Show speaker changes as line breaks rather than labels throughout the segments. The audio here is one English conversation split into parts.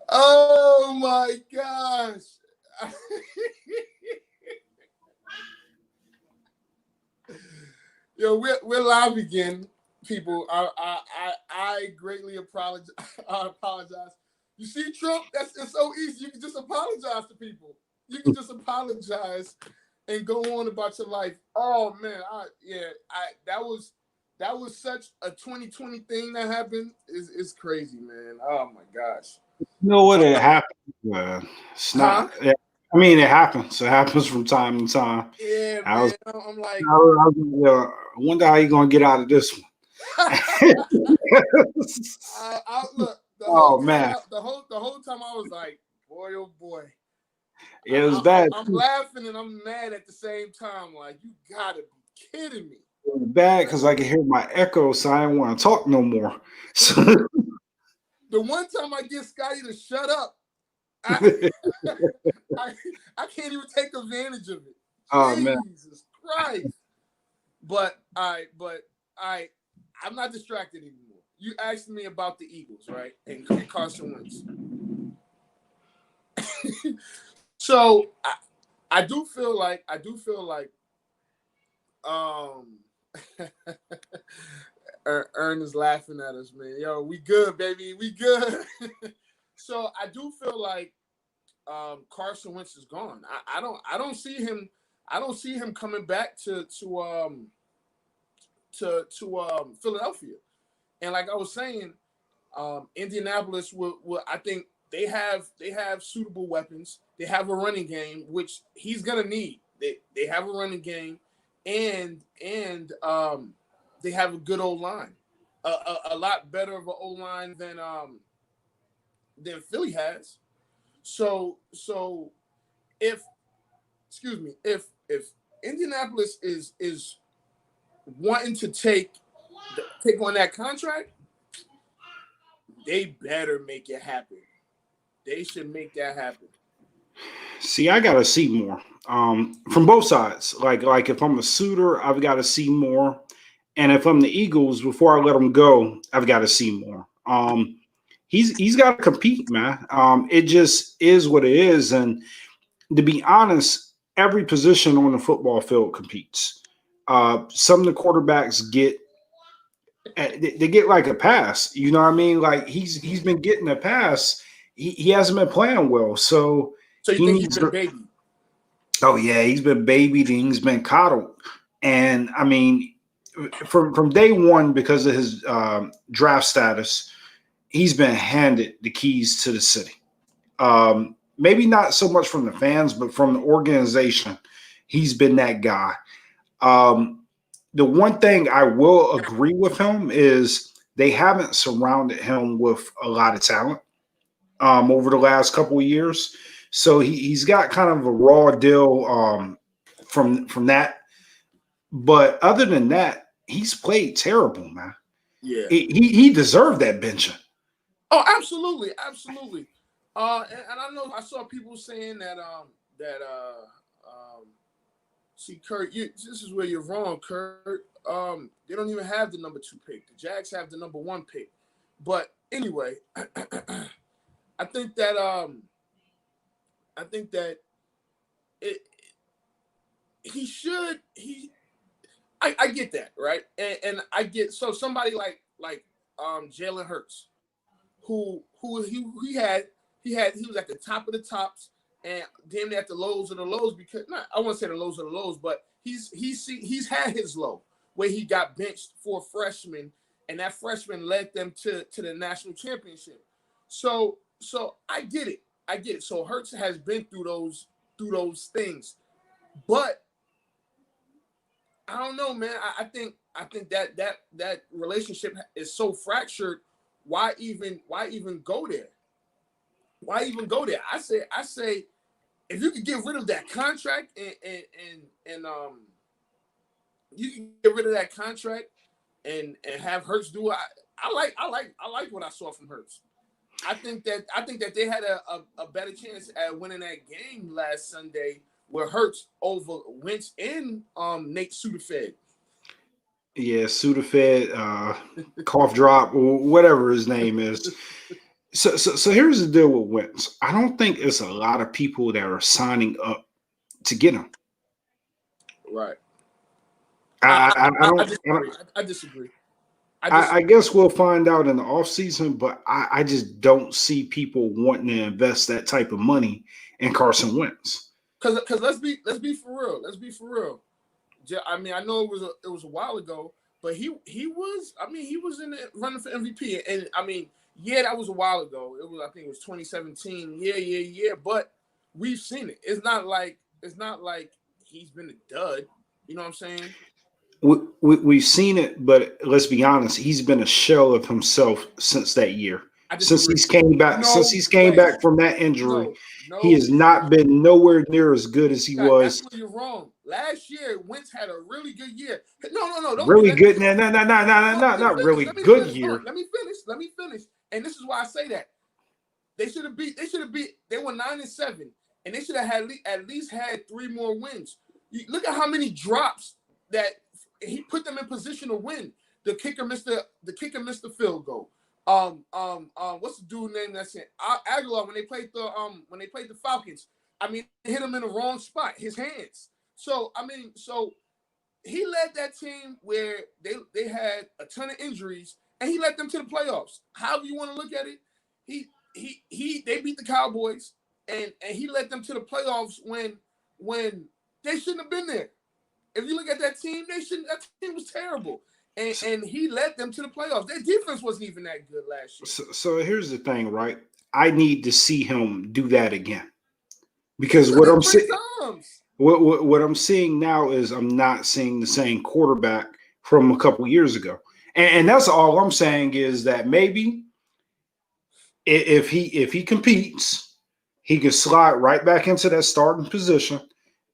Oh my gosh. Yo, we're live again, people. I greatly apologize. I apologize. You see, Trump, it's so easy. You can just apologize to people. You can just apologize and go on about your life. Oh man, that was such a 2020 thing that happened. Is crazy, man. Oh my gosh.
You know what?
But
It happens. It's
huh?
not. Yeah, I mean, it happens. It happens from time to time.
Yeah,
I was,
man. I'm like,
I wonder how you gonna get out of this one.
I look the whole
Oh
time.
man,
The whole time I was like, boy, oh boy.
it was bad.
I'm laughing and I'm mad at the same time. Like, you gotta be kidding me.
It was bad because I could hear my echo, so I didn't want to talk no more. So,
The one time I get Scotty to shut up, I I, I can't even take advantage of it.
oh man,
Jesus Christ. But I'm not distracted anymore. You asked me about the Eagles, right? And Carson Wentz. So I do feel like um Ern is laughing at us, man. Yo, we good, baby. We good. So I do feel like Carson Wentz is gone. I don't see him. I don't see him coming back to Philadelphia. And like I was saying, Indianapolis will I think they have suitable weapons. They have a running game, which he's gonna need. They have a running game, and they have a good old line, a lot better of an O line than Philly has. So if excuse me if Indianapolis is wanting to take on that contract, they better make it happen. They should make that happen.
see, I gotta see more from both sides. Like if I'm a suitor, I've got to see more, and if I'm the Eagles, before I let him go, I've got to see more. He's got to compete, man. It just is what it is, and to be honest, every position on the football field competes. Some of the quarterbacks they get like a pass. You know what I mean? Like he's been getting a pass. He hasn't been playing well, so
So you
he
think he's
needs
been
to.
baby?
Oh yeah, he's been babied and he's been coddled, and I mean, from day one because of his draft status, he's been handed the keys to the city. Maybe not so much from the fans, but from the organization, he's been that guy. Um, the one thing I will agree with him is they haven't surrounded him with a lot of talent over the last couple of years. So he's got kind of a raw deal from that. But other than that, he's played terrible, man.
Yeah.
He deserved that benching.
Oh, absolutely, absolutely. And I know I saw people saying that see, Kurt, this is where you're wrong, Kurt. They don't even have the number 2 pick. The Jags have the number 1 pick. But anyway, I think that I think that it he should he I get that, right? And I get so somebody like Jalen Hurts, who he was at the top of the tops and damn near at the lows of the lows, because not I won't say the lows of the lows, but he's had his low where he got benched for a freshman, and that freshman led them to the national championship. So I get it. I get it. So Hurts has been through those things. But I don't know, man. I think that relationship is so fractured. Why even go there? Why even go there? I say if you could get rid of that contract and you can get rid of that contract and have Hurts do it. I like what I saw from Hurts. I think that they had a better chance at winning that game last Sunday where Hurts over Wentz and Nate Sudafed.
Yeah, Sudafed, cough drop, or whatever his name is. So here's the deal with Wentz. I don't think it's a lot of people that are signing up to get him.
Right.
I
I
don't.
disagree. I disagree. I
I
disagree.
guess we'll find out in the offseason, but I just don't see people wanting to invest that type of money in Carson Wentz.
Because let's be for real. Let's be for real. I mean, I know it was a while ago, but he was. I mean, he was in the running for MVP, and I mean, yeah, that was a while ago. It was, I think it was 2017. Yeah. But we've seen it. It's not like he's been a dud. You know what I'm saying?
We've seen it, but let's be honest, he's been a shell of himself since that year.
I disagree.
Since
No
he's came
way.
back from that injury,
No,
he
no
has not
way.
been nowhere near as good as he
That's
was.
where you're wrong. Last year, Wentz had a really good year. No. Don't do
Really
that.
good. No, no, no, no, no,
No,
no,
let me
not
finish.
really
Let me
good
finish. Hold
year.
on. Let me finish. And this is why I say that. They should have beat. They should have beat. They were 9-7, and they should have had at least had 3 more wins. Look at how many drops that he put them in position to win. The kicker missed the field goal. What's the dude name that's in Aguilar when they played the Falcons? I mean, hit him in the wrong spot, his hands. So I mean, he led that team where they had a ton of injuries, and he led them to the playoffs. However you want to look at it, they beat the Cowboys, and he led them to the playoffs when they shouldn't have been there. If you look at that team, that team was terrible. And he led them to the playoffs. Their defense wasn't even that good last year.
So here's the thing, right? I need to see him do that again
He's
because
done it 3 times.
what I'm seeing now is I'm not seeing the same quarterback from a couple years ago, and that's all I'm saying is that maybe if he competes, he can slide right back into that starting position,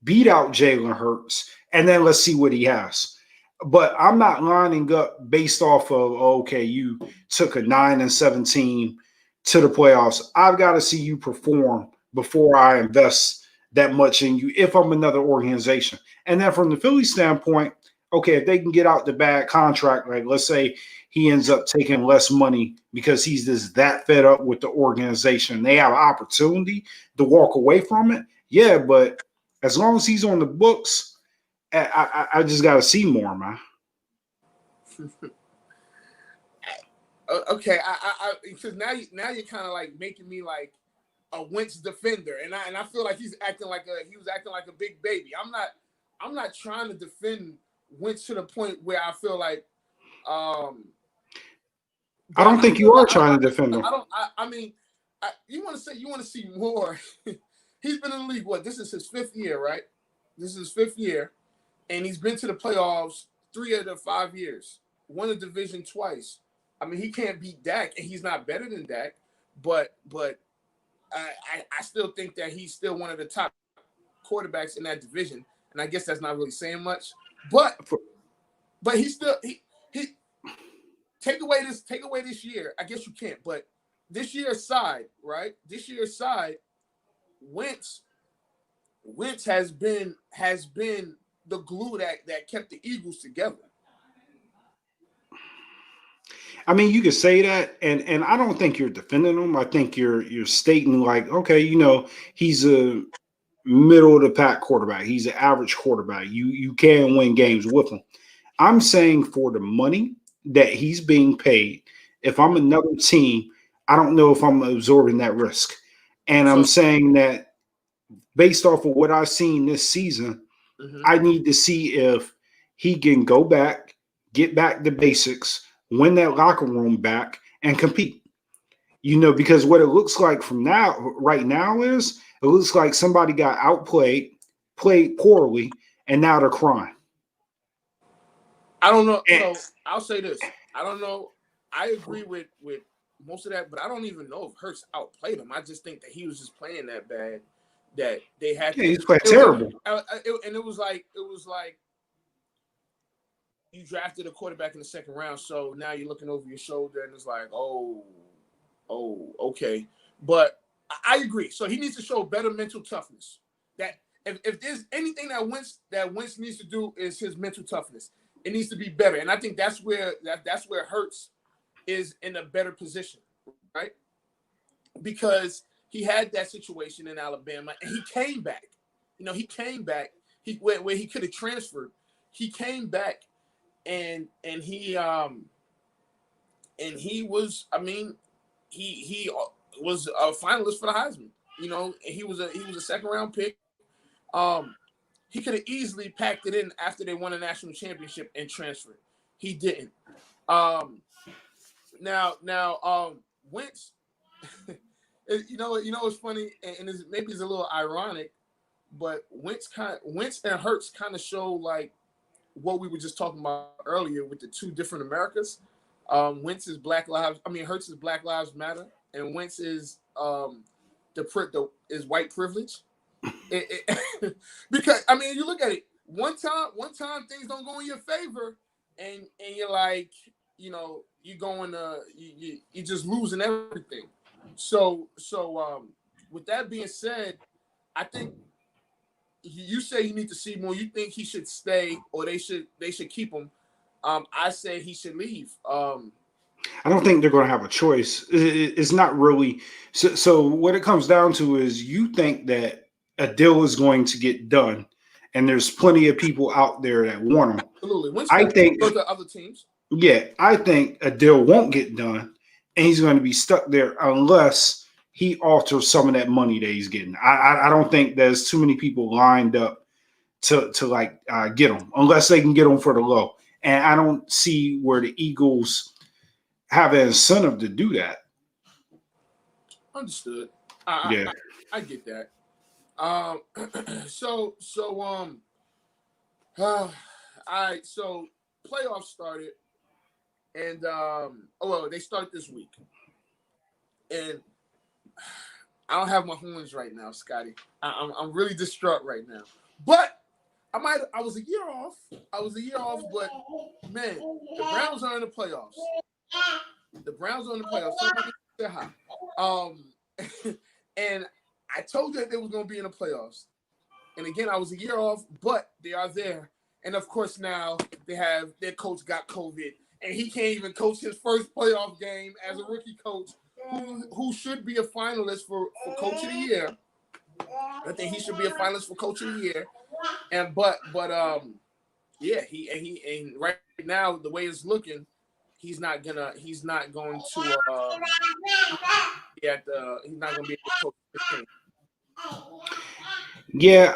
beat out Jalen Hurts, and then let's see what he has. But I'm not lining up based off of okay, you took a 9-17 to the playoffs. I've got to see you perform before I invest that much in you if I'm another organization. And then from the Philly standpoint, okay, if they can get out the bad contract, like let's say he ends up taking less money because he's just that fed up with the organization. They have an opportunity to walk away from it. Yeah, but as long as he's on the books, I just got to see more, man.
Okay, because now you're kind of like making me like a Wentz defender, and I feel like he was acting like a big baby. I'm not trying to defend Wentz to the point where I feel like
I
but
don't
I
think
feel
you are
like
trying to defend him.
I mean, you want to see more. He's been in the league. What? This is his 5th year, right? This is his 5th year, and he's been to the playoffs 3 of the 5 years. Won the division twice. I mean, he can't beat Dak, and he's not better than Dak. But I still think that he's still one of the top quarterbacks in that division, and I guess that's not really saying much. But he still he take away this year. I guess you can't, but this year aside, right? This year aside, Wentz has been the glue that kept the Eagles together.
I mean, you could say that, and I don't think you're defending him. I think you're stating like, okay, he's a middle of the pack quarterback. He's an average quarterback. You can win games with him. I'm saying for the money that he's being paid, if I'm another team, I don't know if I'm absorbing that risk. And I'm
So
saying that based off of what I've seen this season, I need to see if he can go back, get back to basics, win that locker room back, and compete. Because what it looks like right now is it looks like somebody got outplayed, played poorly, and now they're crying.
I don't know. So I'll say this. I don't know. I agree with most of that, but I don't even know if Hurts outplayed him. I just think that he was just playing that bad that they had
Yeah,
to.
he's playing terrible.
And it was like you drafted a quarterback in the 2nd round, so now you're looking over your shoulder, and it's like, oh, okay. But I agree. So he needs to show better mental toughness. That if there's anything that Wentz needs to do is his mental toughness. It needs to be better, and I think that's where Hurts is in a better position, right? because he had that situation in Alabama and he came back. He came back. Where he could have transferred. He came back and he was. I mean, he was a finalist for the Heisman. He was a second round pick. He could have easily packed it in after they won a national championship and transferred. He didn't. Now, Wentz. It's funny, and maybe it's a little ironic, but Wentz and Hurts kind of show like what we were just talking about earlier with the two different Americas. Hurts is Black Lives Matter, and Wentz is is white privilege. Because you look at it, one time things don't go in your favor, and you're like, you're going you're just losing everything. So with that being said, I think you say you need to see more. You think he should stay, or they should keep him. I say he should leave.
I don't think they're going to have a choice. It's not really. So what it comes down to is you think that a deal is going to get done, and there's plenty of people out there that want him.
Absolutely.
I think
go to other teams.
Yeah, I think a deal won't get done, and he's going to be stuck there unless he alters some of that money that he's getting. I don't think there's too many people lined up to get him unless they can get him for the low. And I don't see where the Eagles have an incentive to do that.
Understood.
I
get that. All right. So playoffs started, and they start this week, and I don't have my horns right now, Scotty. I'm really distraught right now, but I was a year off. But man, the Browns are in the playoffs. Somebody say hi. And I told you that they were going to be in the playoffs. And again, I was a year off, but they are there. And of course, now their coach got COVID, and he can't even coach his first playoff game as a rookie coach, who should be a finalist for Coach of the Year. I think he should be a finalist for Coach of the Year. And he right now the way it's looking, he's not going to he's not going to be able to coach the team.
Yeah,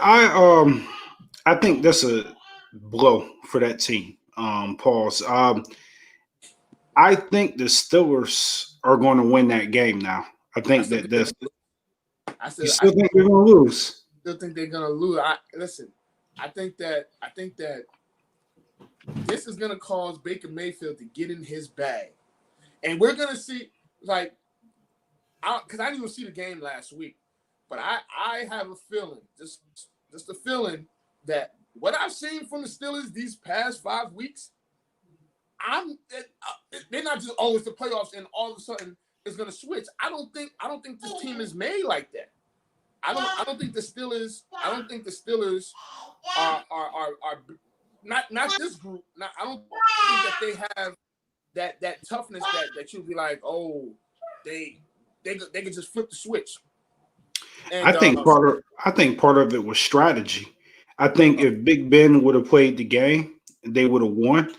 I think that's a blow for that team. Pause. I think the Steelers are going to win that game now. I think think they're going to lose.
Still think they're going to lose. I think that this is going to cause Baker Mayfield to get in his bag, and we're going to see because I didn't even see the game last week, but I have a feeling, just a feeling that what I've seen from the Steelers these past 5 weeks, they're not just always the playoffs and all of a sudden it's going to switch. I don't think this team is made like that. I don't think the Steelers are not this group. I don't think that they have that toughness that you'll be like, oh, they could just flip the switch. And,
I think part of it was strategy. I think if Big Ben would have played the game, they would have won.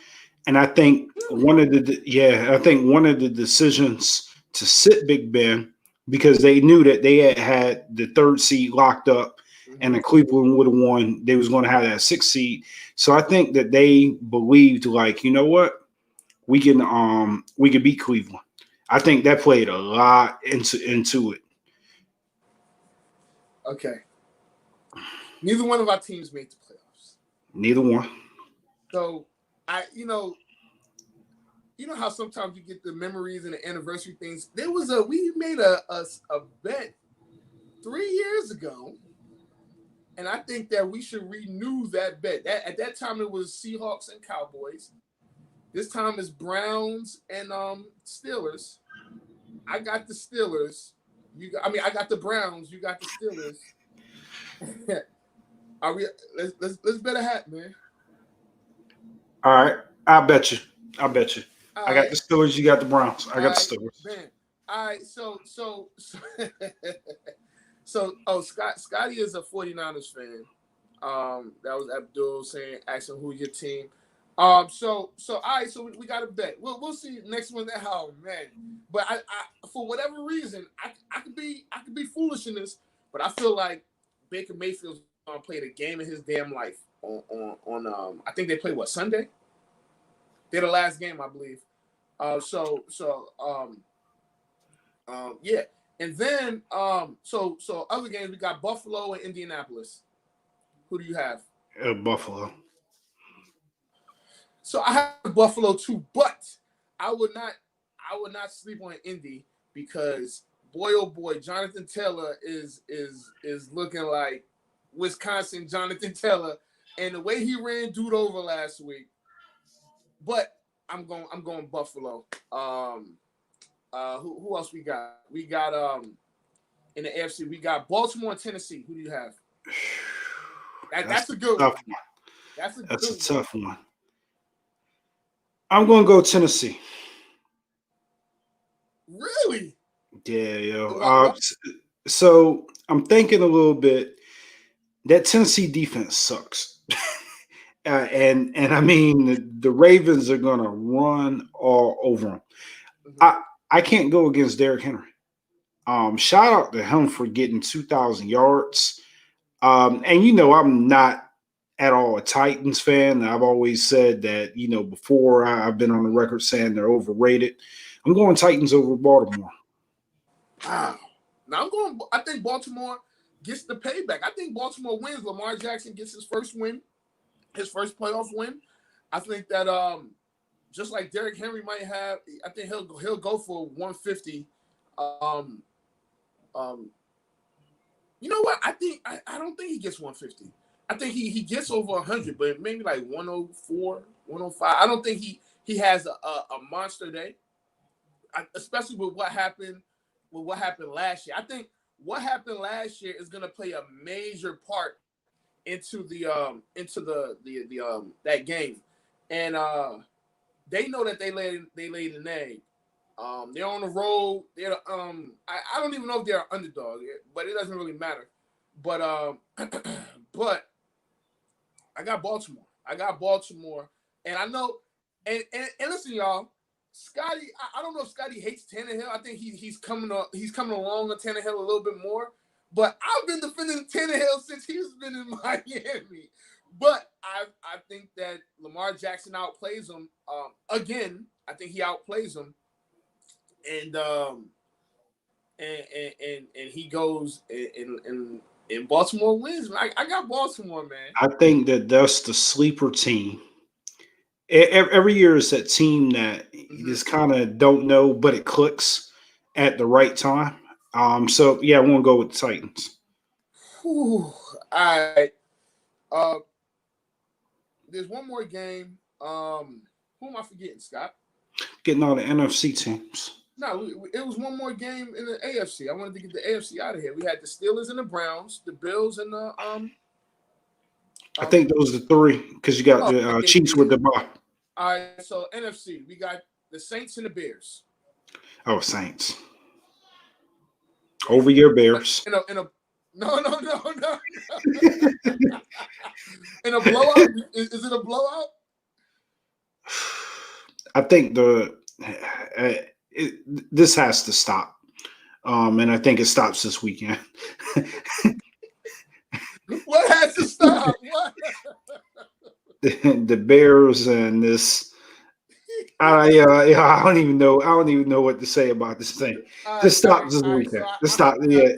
And I think one of the decisions to sit Big Ben, because they knew that they had the 3rd seed locked up, and the Cleveland would have won, they was going to have that 6th seed. So I think that they believed, like, you know what, we can beat Cleveland. I think that played a lot into it.
Okay. Neither one of our teams made the playoffs.
Neither one.
So you know how sometimes you get the memories and the anniversary things. We made a bet 3 years ago, and I think that we should renew that bet. At that time it was Seahawks and Cowboys. This time it's Browns and Steelers. I got the Steelers. I got the Browns. You got the Steelers. Let's bet a hat, man.
All right, I'll bet you.
All
I got the Steelers. You got the Browns. I got the Steelers.
Man. All right, Scotty is a 49ers fan. That was Abdul saying, asking who's your team. All right, so we got a bet. We'll see next one. Oh man, but I for whatever reason, I could be foolish in this, but I feel like Baker Mayfield's gonna play the game of his damn life on I think they play what Sunday. They're the last game, I believe. Yeah, and then so other games we got Buffalo and Indianapolis. Who do you have?
Buffalo.
So I have Buffalo too, but I would not sleep on Indy because boy oh boy, Jonathan Taylor is looking like Wisconsin Jonathan Taylor, and the way he ran dude over last week. But I'm going Buffalo. Who else we got? We got in the AFC we got Baltimore and Tennessee. Who do you have? That's a good one. That's a
tough one. I'm going to go Tennessee.
Really?
Yeah, yo. So I'm thinking a little bit. That Tennessee defense sucks, and I mean the Ravens are going to run all over them. Mm-hmm. I can't go against Derrick Henry. Shout out to him for getting 2,000 yards. And I'm not at all a Titans fan. I've always said that, before I've been on the record saying they're overrated. I'm going Titans over Baltimore.
Wow. Now I think Baltimore gets the payback. I think Baltimore wins. Lamar Jackson gets his first win, his first playoff win. I think that just like Derrick Henry might have, I think he'll go for 150. You know what? I don't think he gets 150. I think he gets over 100, but maybe like 104, 105. I don't think he has a monster day, especially with what happened last year. I think what happened last year is going to play a major part into that game, and they know that they laid an egg. They're on the road. They're I don't even know if they're an underdog, but it doesn't really matter. But but I got Baltimore, and I know, and listen, y'all, Scotty. I don't know if Scotty hates Tannehill. I think he's coming along on Tannehill a little bit more. But I've been defending Tannehill since he's been in Miami. But I think that Lamar Jackson outplays him again. I think he outplays him, and he goes and Baltimore wins. I got Baltimore, man.
I think that's the sleeper team. Every year is that team that you just kind of don't know, but it clicks at the right time. So yeah, I want to go with the Titans.
All right. There's one more game. Who am I forgetting, Scott?
Getting all the NFC teams.
No, it was one more game in the AFC. I wanted to get the AFC out of here. We had the Steelers and the Browns, the Bills and the
I think those are the three because you got the Chiefs with the bye.
All right, so NFC, we got the Saints and the Bears.
Oh, Saints. Over your Bears.
No. In a blowout? Is it a blowout?
I think this has to stop. And I think it stops this weekend.
What has to stop? What?
The Bears and this. I don't even know. I don't even know what to say about this thing. Just stop this weekend. Just stop. Yeah.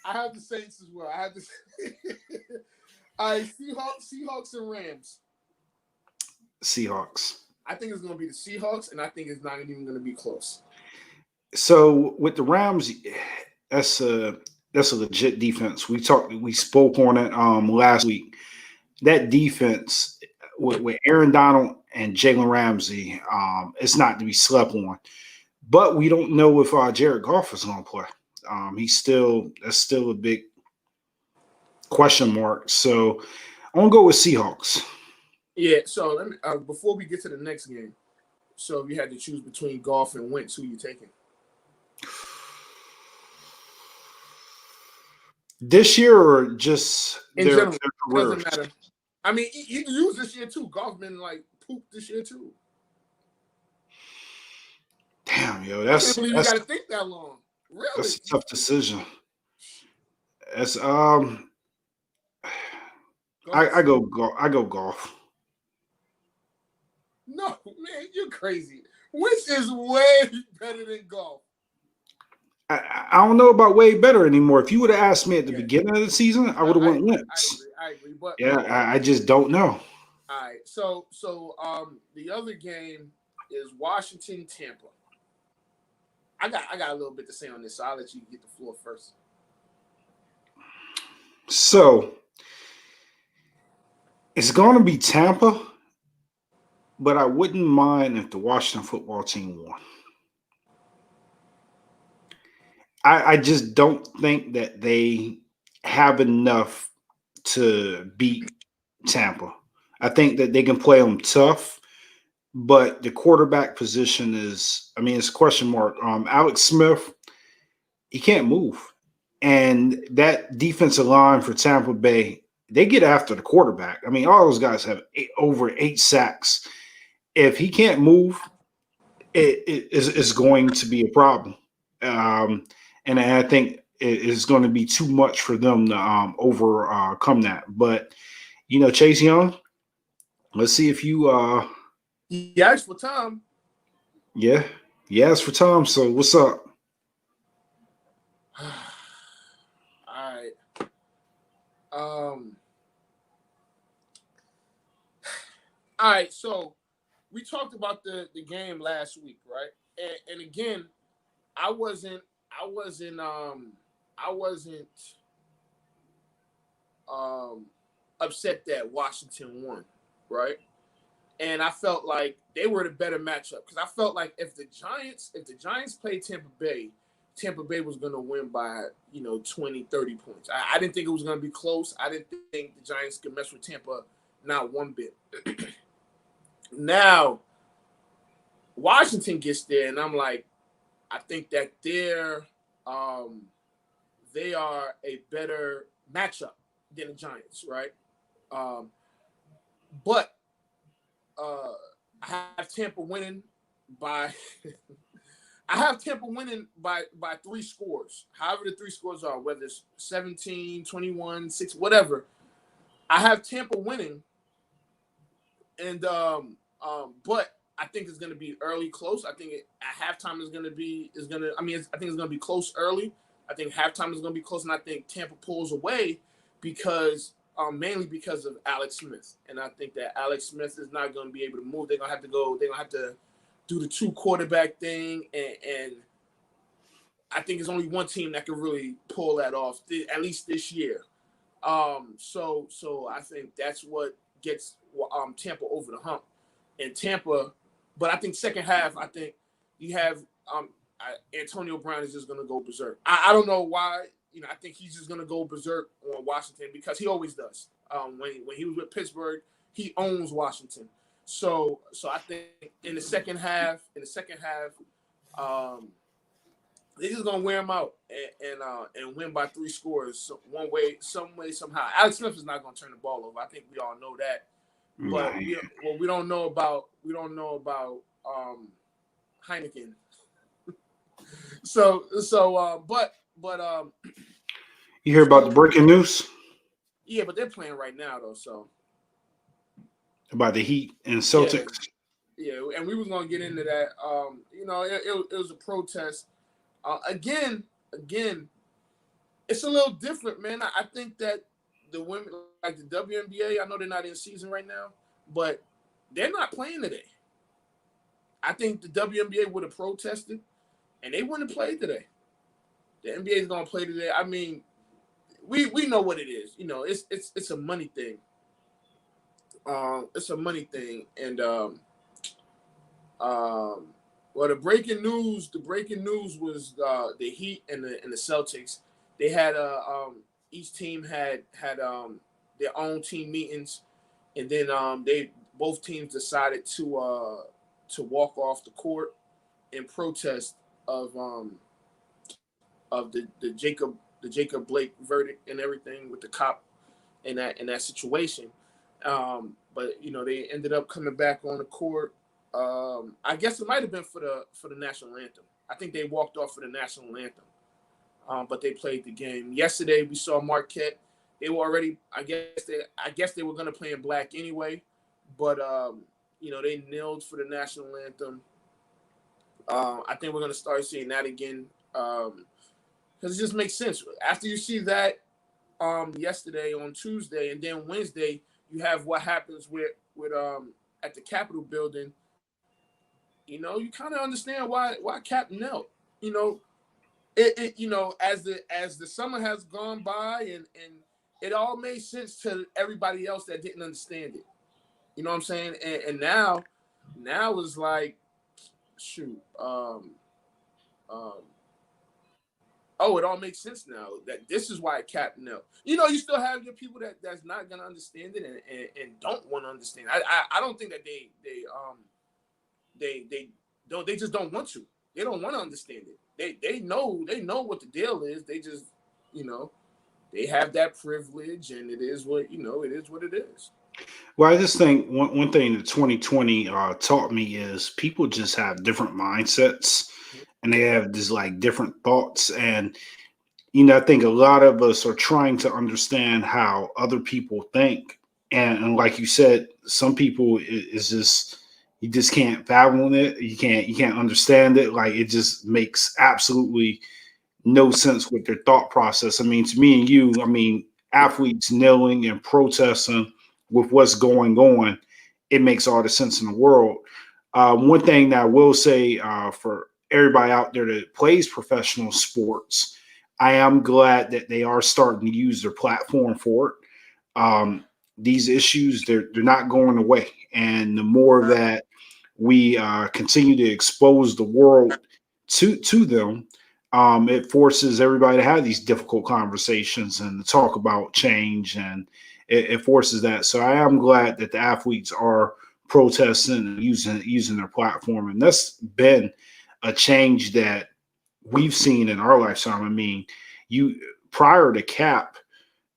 I have the Saints as well. I have the. All right, Seahawks and Rams.
Seahawks.
I think it's going to be the Seahawks, and I think it's not even going to be close.
So with the Rams, that's a legit defense. We spoke on it last week. That defense with Aaron Donald and Jalen Ramsey, it's not to be slept on. But we don't know if Jared Goff is going to play. That's still a big question mark. So I'm gonna go with Seahawks.
Yeah. So let me before we get to the next game. So if you had to choose between Goff and Wentz, who are you taking?
This year or just
In
their
general, it
careers?
doesn't matter. I mean, you can use this year too. Golf been like pooped this year too.
Damn, yo,
I can't believe you got to think that long.
that's
Really?
a tough decision. That's
Go ahead.
I go golf. I go golf.
No, man, you're crazy. Which is way better than golf.
I don't know about way better anymore. If you would have asked me at the
Yeah,
beginning of the season, I would have went Wentz.
I agree. But
Yeah, I just don't know.
all right. So the other game is Washington Tampa. I got a little bit to say on this, so I'll let you get the floor first.
So it's going to be Tampa, but I wouldn't mind if the Washington football team won. I just don't think that they have enough to beat Tampa. I think that they can play them tough, but the quarterback position is, I mean, it's a question mark. Alex Smith, he can't move. And that defensive line for Tampa Bay, they get after the quarterback. I mean, all those guys have over 8 sacks. If he can't move, it's going to be a problem. And I think it is going to be too much for them to overcome that. But, Chase Young, let's see if you
He asked for time.
yeah. Yes for Tom. So what's up?
All right. All right. So we talked about the game last week, right? And again, I wasn't upset that Washington won, right? And I felt like they were the better matchup because I felt like if the Giants played Tampa Bay was going to win by 20, 30 points. I didn't think it was going to be close. I didn't think the Giants could mess with Tampa not one bit. Now Washington gets there, and I'm like, I think that they are a better matchup than the Giants, right? But I have Tampa winning by I have Tampa winning by 3 scores. However the 3 scores are, whether it's 17, 21, 6, whatever. I have Tampa winning. And but I think it's going to be early close. I think at halftime I think it's going to be close early. I think halftime is going to be close, and I think Tampa pulls away because mainly because of Alex Smith. And I think that Alex Smith is not going to be able to move. They're going to have to do the 2 quarterback thing, and I think there's only one team that can really pull that off, at least this year. So I think that's what gets Tampa over the hump. And Tampa, but I think second half, I think you have Antonio Brown is just going to go berserk. I don't know why. I think he's just going to go berserk on Washington because he always does. When he was with Pittsburgh, he owns Washington. So I think in the second half, they're just gonna wear him out and win by 3 scores one way, some way, somehow. Alex Smith is not gonna turn the ball over. I think we all know that. But we don't know about Heineken. But
you hear about the breaking news?
Yeah, but they're playing right now though. So
about the Heat and Celtics.
Yeah, and we was gonna get into that. It was a protest. Again, it's a little different, man. I think that the women, like the WNBA, I know they're not in season right now, but they're not playing today. I think the WNBA would have protested, and they wouldn't have played today. The NBA is gonna play today. I mean, we know what it is. It's a money thing. It's a money thing, and well, the breaking news was the Heat and the Celtics. They had each team had their own team meetings, and then both teams decided to walk off the court in protest of the Jacob Blake verdict and everything with the cop in that situation. But they ended up coming back on the court. I guess it might have been for the national anthem. I think they walked off for the national anthem. But they played the game. Yesterday we saw Marquette. They were already, I guess they were going to play in black anyway, but they knelt for the national anthem. I think we're going to start seeing that again because it just makes sense. After you see that yesterday on Tuesday, and then Wednesday you have what happens with at the Capitol building. You kind of understand why Cap knelt. As the summer has gone by and it all made sense to everybody else that didn't understand it. You know what I'm saying? And now it's like, shoot, it all makes sense now that this is why Cap knelt. You still have your people that's not gonna understand it and don't want to understand. I don't think that they just don't want to. They don't want to understand it. They know what the deal is. They just they have that privilege, and it is what it is what it is.
Well, I just think one thing that 2020 taught me is people just have different mindsets and they have this like different thoughts. And, I think a lot of us are trying to understand how other people think. And like you said, some people is just, you just can't fathom it. You can't understand it. Like it just makes absolutely no sense with their thought process. I mean, to me and you, athletes kneeling and protesting with what's going on, it makes all the sense in the world. One thing that I will say for everybody out there that plays professional sports, I am glad that they are starting to use their platform for it. These issues, they're not going away. And the more that we continue to expose the world to them, it forces everybody to have these difficult conversations and to talk about change, and it forces that. So I am glad that the athletes are protesting and using their platform, and that's been a change that we've seen in our lifetime. You prior to Cap,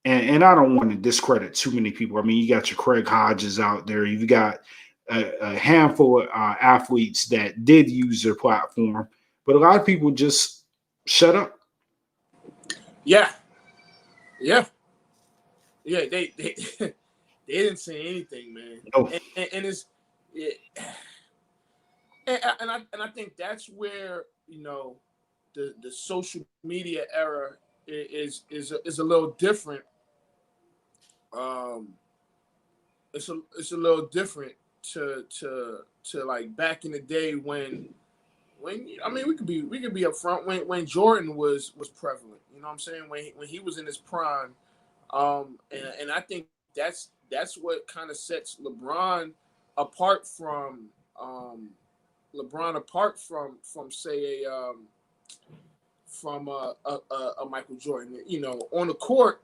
and I don't want to discredit too many people. You got your Craig Hodges out there. You've got a handful of athletes that did use their platform, but a lot of people just shut up.
Yeah. They they didn't say anything, man.
Oh.
And it's and I think that's where the social media era is a little different. It's a little different to like back in the day when we could be up front when Jordan was prevalent. You know what I'm saying? When he was in his prime. And I think that's what kind of sets LeBron apart from say a Michael Jordan. On the court,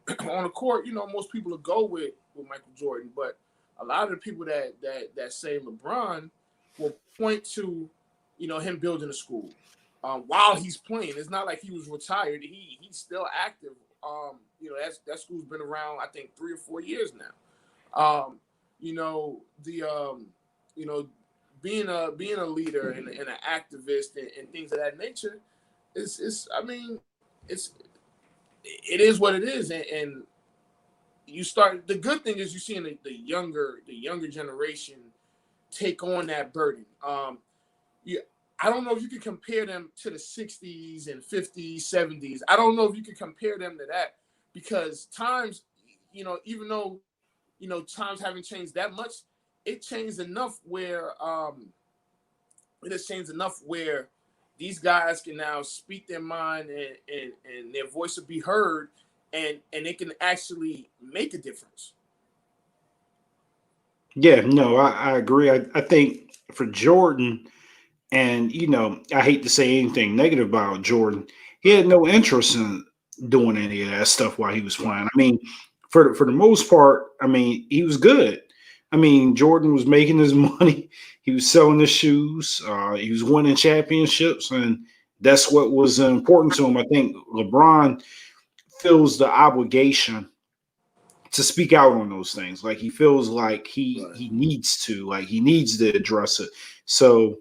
most people will go with Michael Jordan, but a lot of the people that say LeBron will point to him building a school while he's playing. It's not like he was retired. He's still active. That school's been around, I think, 3 or 4 years now. Being a leader and an activist and things of that nature, it is what it is. And you start, the good thing is you're seeing the younger generation take on that burden. I don't know if you can compare them to the 60s and 50s, 70s. I don't know if you can compare them to that because times, even though, times haven't changed that much, it changed enough where these guys can now speak their mind and their voice will be heard and they can actually make a difference.
Yeah, no, I agree. I think for Jordan, and I hate to say anything negative about Jordan, he had no interest in doing any of that stuff while he was playing. For the most part, he was good. Jordan was making his money. He was selling his shoes. He was winning championships, and That's what was important to him. I think LeBron feels the obligation to speak out on those things. Like he feels like
Right.
he needs to address it. So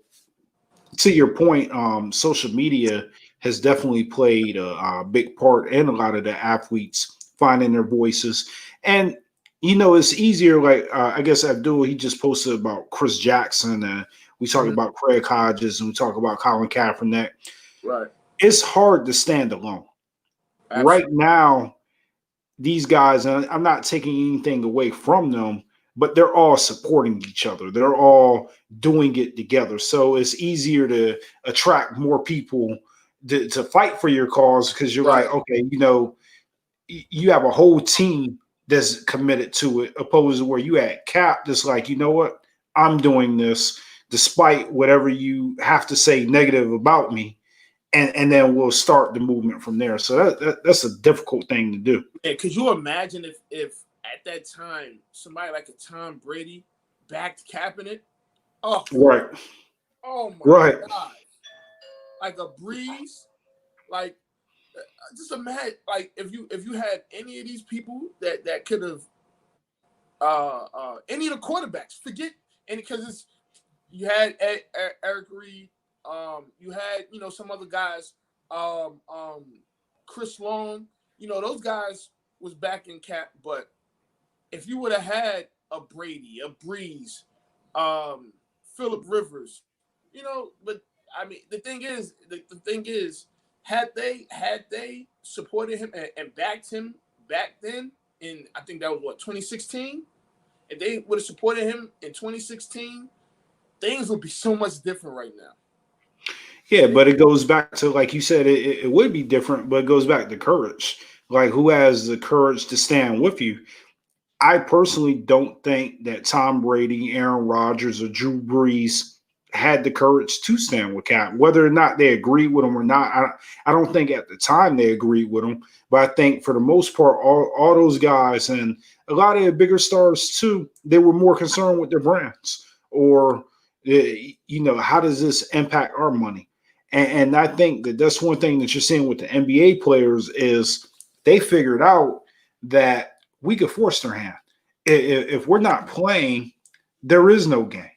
to your point, social media has definitely played a big part in a lot of the athletes finding their voices. And it's easier. Like I guess Abdul, he just posted about Chris Jackson, and we talk
Mhm.
about Craig Hodges, and we talk about Colin Kaepernick.
Right.
It's hard to stand alone right
Absolutely.
now. These guys, and I'm not taking anything away from them, but they're all supporting each other. They're all doing it together. So it's easier to attract more people to fight for your cause because you're like,
Right.
okay, you have a whole team that's committed to it, opposed to where you at Cap, that's like, you know what, I'm doing this despite whatever you have to say negative about me. And then we'll start the movement from there. So that's a difficult thing to do.
Yeah, could you imagine if at that time somebody like a Tom Brady backed Kaepernick? Oh,
Right.
oh my
Right.
God! Like a breeze. Like just imagine, like if you had any of these people that could have any of the quarterbacks. Forget any because it's you had Eric Reed. You had some other guys. Um, um, Chris Long. Those guys was back in Cap, but if you would have had a Brady, a Breeze, Philip Rivers, but I mean the thing is, had they supported him and backed him back then in I think that was what 2016. If they would have supported him in 2016, things would be so much different right now.
Yeah, but it goes back to, like you said, it would be different, but it goes back to courage. Like, who has the courage to stand with you? I personally don't think that Tom Brady, Aaron Rodgers, or Drew Brees had the courage to stand with Cap. Whether or not they agreed with him or not, I don't think at the time they agreed with him. But I think for the most part, all those guys and a lot of the bigger stars too, they were more concerned with their brands or, how does this impact our money? And I think that that's one thing that you're seeing with the NBA players is they figured out that we could force their hand. If we're not playing, there is no game.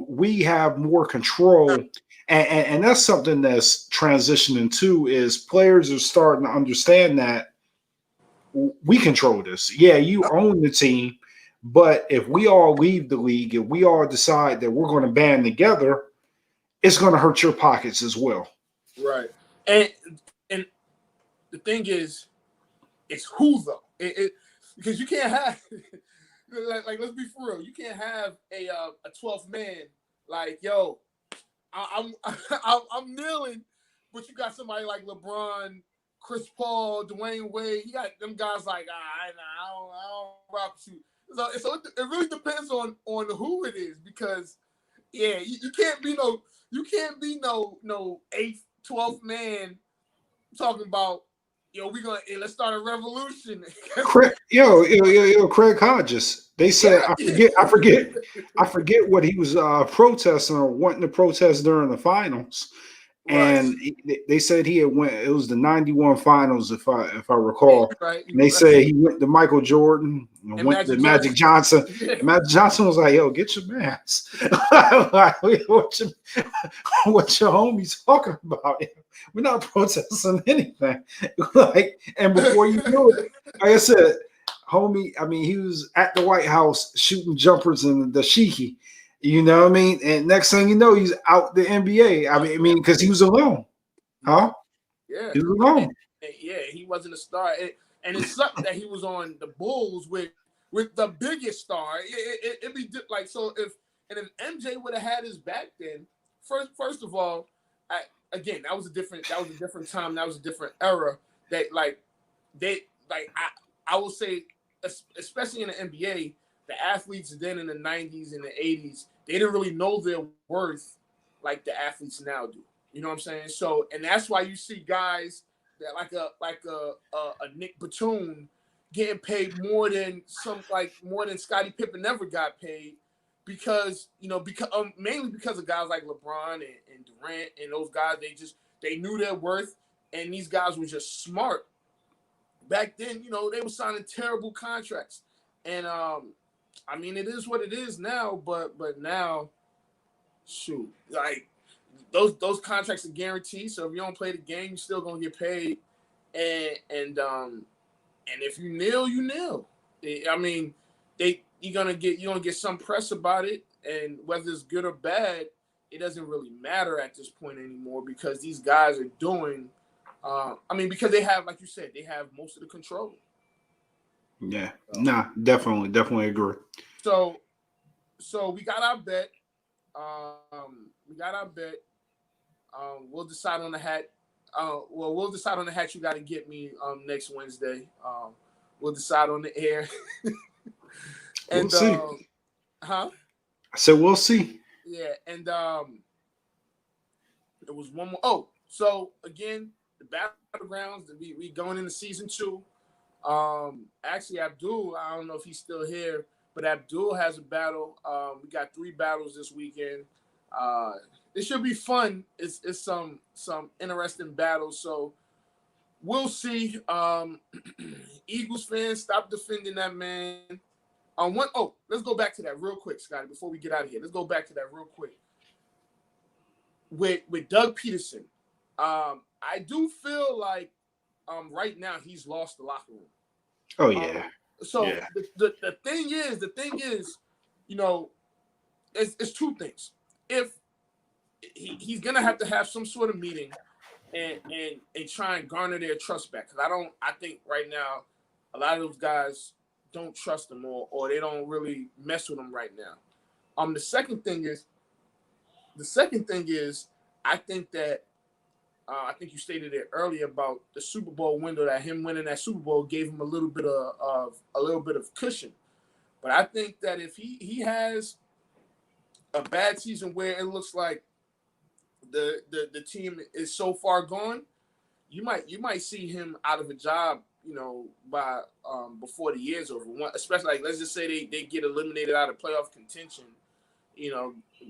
We have more control, and that's something that's transitioning to is players are starting to understand that we control this. Yeah, you own the team, but if we all leave the league, if we all decide that we're going to band together, it's going to hurt your pockets as well.
Right. And the thing is, it's who though. Because you can't have like let's be for real. You can't have a 12th man like yo. I'm kneeling, but you got somebody like LeBron, Chris Paul, Dwayne Wade. You got them guys like I don't rock with you. So it really depends on who it is because yeah, you can't be no eighth, 12th man talking about we gonna let's start a revolution.
Craig Hodges. They said
Yeah,
I forget what he was protesting or wanting to protest during the finals.
right.
And they said he had went. It was the '91 finals, if I
Yeah,
recall.
you're right.
And they
You're right.
said he went to Michael Jordan and
And
went to
Magic
Magic
Johnson.
Johnson.
Yeah,
And Magic Johnson was like, "Yo, get your mans. Like, what your homies talking about? We're not protesting anything." Like, and before you knew it, like I said, homie, I mean, he was at the White House shooting jumpers in the dashiki. You know what I mean? And next thing you know, he's out the NBA. Because he was alone,
yeah,
huh?
yeah,
He was
and,
alone.
and yeah. He wasn't a star, and it sucked that he was on the Bulls with the biggest star. It'd be like so if MJ would have had his back then. First of all, again that was a different time. That was a different era. That they like I will say, especially in the NBA, the athletes then in the '90s and the '80s, they didn't really know their worth like the athletes now do. You know what I'm saying? So, and that's why you see guys that like a Nick Batum getting paid more than Scottie Pippen ever got paid because mainly because of guys like LeBron and Durant and those guys. They knew their worth, and these guys were just smart. Back then, they were signing terrible contracts, and I mean, it is what it is now. But now, shoot, like those contracts are guaranteed. So if you don't play the game, you're still gonna get paid, and if you kneel, you kneel. I mean, you're gonna get some press about it, and whether it's good or bad, it doesn't really matter at this point anymore because these guys are doing. Because they have, like you said, they have most of the control.
Yeah, definitely agree.
So we got our bet. We'll decide on the hat. We'll decide on the hat you got to get me next Wednesday. We'll decide on the air. And
we'll see.
I
said we'll see.
Yeah, and there was one more. Oh, so again, the Battlegrounds. We going into season 2. Actually, Abdul, I don't know if he's still here, but Abdul has a battle. We got 3 battles this weekend. It should be fun. It's some interesting battles. So we'll see. Eagles fans, stop defending that man. Let's go back to that real quick, Scotty, before we get out of here. Let's go back to that real quick. With Doug Peterson, I do feel like right now he's lost the locker room.
Oh yeah.
The thing is, it's 2 things. If he's gonna have to have some sort of meeting and try and garner their trust back, because I think right now a lot of those guys don't trust him or they don't really mess with him right now. The second thing is I think that I think you stated it earlier about the Super Bowl window, that him winning that Super Bowl gave him a little bit of cushion. But I think that if he has a bad season where it looks like the team is so far gone, you might see him out of a job, by before the year's over. Especially like, let's just say they get eliminated out of playoff contention,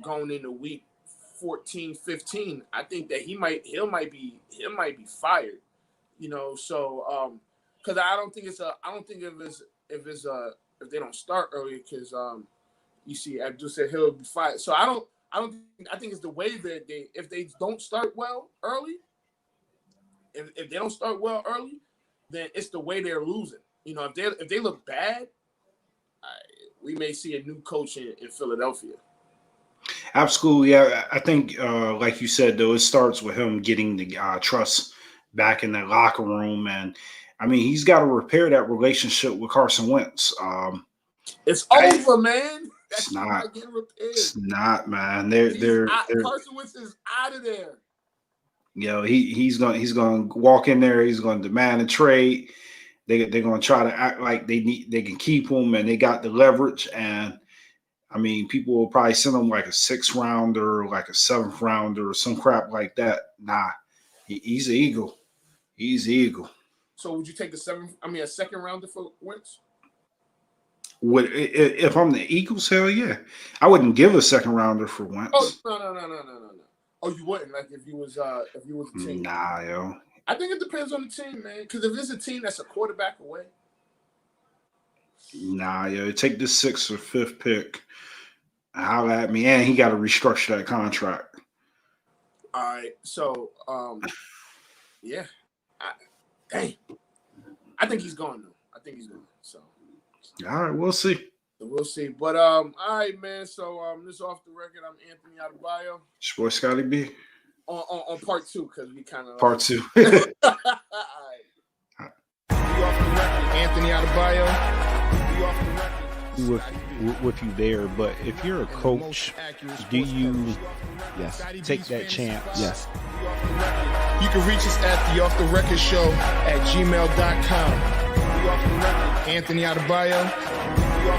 going into week 14, 15. I think that he might be fired, So because I don't think if they don't start early, because you see Abdul said he'll be fired. So I think it's the way that if they don't start well early, if they don't start well early, then it's the way they're losing. If they look bad, we may see a new coach in Philadelphia.
Absolutely. Yeah, I think, like you said, though, it starts with him getting the trust back in that locker room. And, I mean, he's got to repair that relationship with Carson Wentz.
It's over, man.
It's not
getting repaired.
It's not, man.
Carson Wentz is out of there.
He's going to walk in there. He's going to demand a trade. They're going to try to act like they can keep him, and they got the leverage. And I mean, people will probably send him like a 6th rounder, like a 7th rounder, or some crap like that. Nah, he's an Eagle. He's an Eagle.
So would you take a 2nd rounder for Wentz?
If I'm the Eagles, hell yeah. I wouldn't give a 2nd rounder for Wentz.
Oh, no. Oh, you wouldn't, like if you was a team.
Nah, yo.
I think it depends on the team, man. Because if it's a team that's a quarterback away.
Nah, yo. Take the 6th or 5th pick. Holler at me, and he got to restructure that contract.
All right, so yeah, I think he's gone though. So
all right, we'll see.
But all right, man. So this off the record. I'm Anthony Adebayo.
It's your boy Scotty B.
On part 2, because we kind of
part 2.
All right. We off the record. Anthony Adebayo. We off the record.
With you there, but if you're a coach, do you take that chance?
Yes.
You can reach us at the Off the Record Show at gmail.com. Anthony Adebayo.